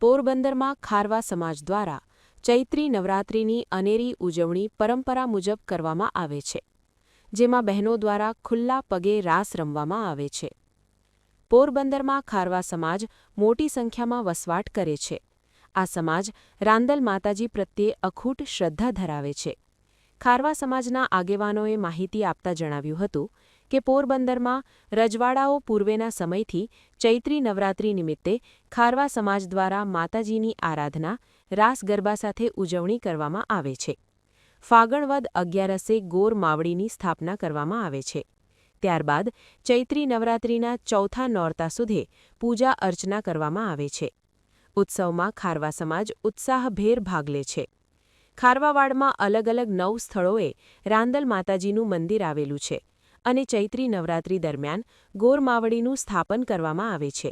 પોરબંદરમાં ખારવા સમાજ દ્વારા ચૈત્રી નવરાત્રિની અનેરી ઉજવણી પરંપરા મુજબ કરવામાં આવે છે, જેમાં બહેનો દ્વારા ખુલ્લા પગે રાસ રમવામાં આવે છે. પોરબંદરમાં ખારવા સમાજ મોટી સંખ્યામાં વસવાટ કરે છે. આ સમાજ રાંદલ માતાજી પ્રત્યે અખૂટ શ્રદ્ધા ધરાવે છે. ખારવા સમાજના આગેવાનોએ માહિતી આપતા જણાવ્યું હતું કે પોરબંદરમાં રજવાડાઓ પૂર્વેના સમયથી ચૈત્રી નવરાત્રિ નિમિત્તે ખારવા સમાજ દ્વારા માતાજીની આરાધના રાસ ગરબા સાથે ઉજવણી કરવામાં આવે છે. ફાગણ વદ 11 ગોર માવડીની સ્થાપના કરવામાં આવે છે. ત્યારબાદ ચૈત્રી નવરાત્રિના ચોથા નોરતા સુધી પૂજા અર્ચના કરવામાં આવે છે. ઉત્સવમાં ખારવા સમાજ ઉત્સાહભેર ભાગ લે છે. ખારવાવાડમાં અલગ અલગ 9 સ્થળોએ રાંદલ માતાજીનું મંદિર આવેલું છે અને ચૈત્રી નવરાત્રિ દરમિયાન ગોરમાવડીનું સ્થાપન કરવામાં આવે છે.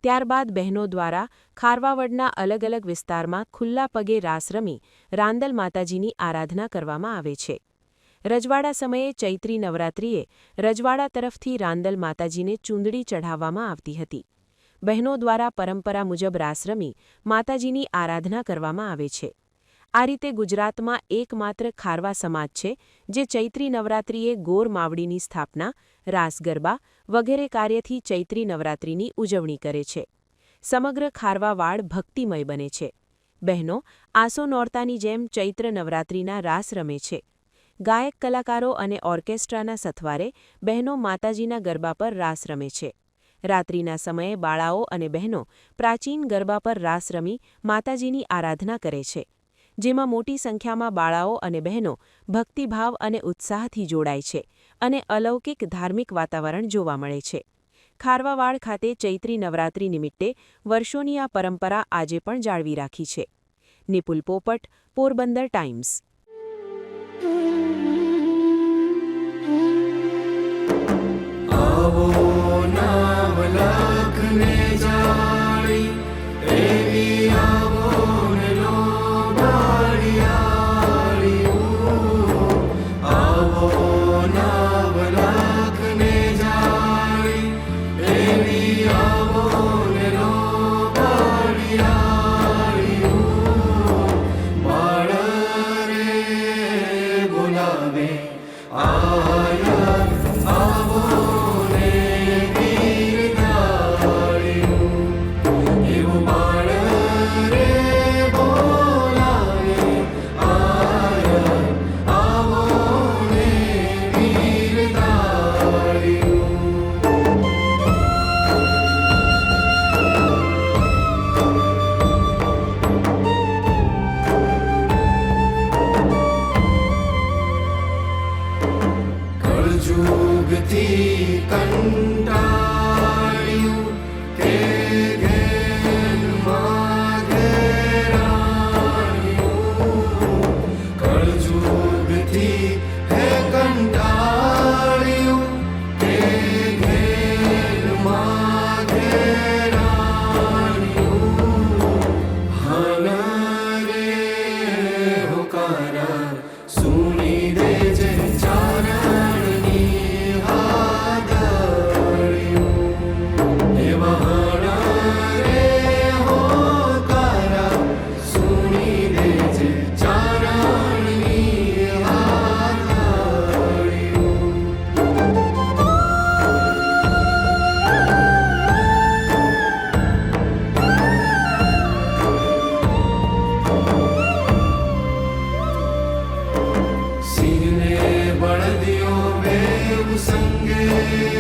ત્યારબાદ બહેનો દ્વારા ખારવાવડના અલગ અલગ વિસ્તારમાં ખુલ્લા પગે રાસ રમી રાંદલ માતાજીની આરાધના કરવામાં આવે છે. રજવાડા સમયે ચૈત્રી નવરાત્રિએ રજવાડા તરફથી રાંદલ માતાજીને ચૂંદડી ચઢાવવામાં આવતી હતી. બહેનો દ્વારા પરંપરા મુજબ રાસ રમી માતાજીની આરાધના કરવામાં આવે છે. આ રીતે ગુજરાતમાં એકમાત્ર ખારવા સમાજ છે જે ચૈત્રી નવરાત્રિએ ગોર માવડીની સ્થાપના, રાસ ગરબા વગેરે કાર્યથી ચૈત્રી નવરાત્રિની ઉજવણી કરે છે. સમગ્ર ખારવાવાડ ભક્તિમય બને છે. બહેનો આસો નોરતાની જેમ ચૈત્ર નવરાત્રિના રાસ રમે છે. ગાયક કલાકારો અને ઓર્કેસ્ટ્રાના સથવારે બહેનો માતાજીના ગરબા પર રાસ રમે છે. રાત્રિના સમયે બાળાઓ અને બહેનો પ્રાચીન ગરબા પર રાસ રમી માતાજીની આરાધના કરે છે, જેમાં મોટી સંખ્યામાં બાળાઓ અને બહેનો ભક્તિભાવ અને ઉત્સાહથી જોડાય છે અને અલૌકિક ધાર્મિક વાતાવરણ જોવા મળે છે. ખારવાવાડ ખાતે ચૈત્રી નવરાત્રિ નિમિત્તે વર્ષોની આ પરંપરા આજે પણ જાળવી રાખી છે. નિપુલ પોપટ, પોરબંદર ટાઈમ્સ. जुगती कंटाळ्યું કે ઘેરમાં ઘેરાયું કળજુગથી હે કંટાળ્યું કે ઘેરમાં ઘેરાયું હન રે હોકારા સુણી દેજે संगे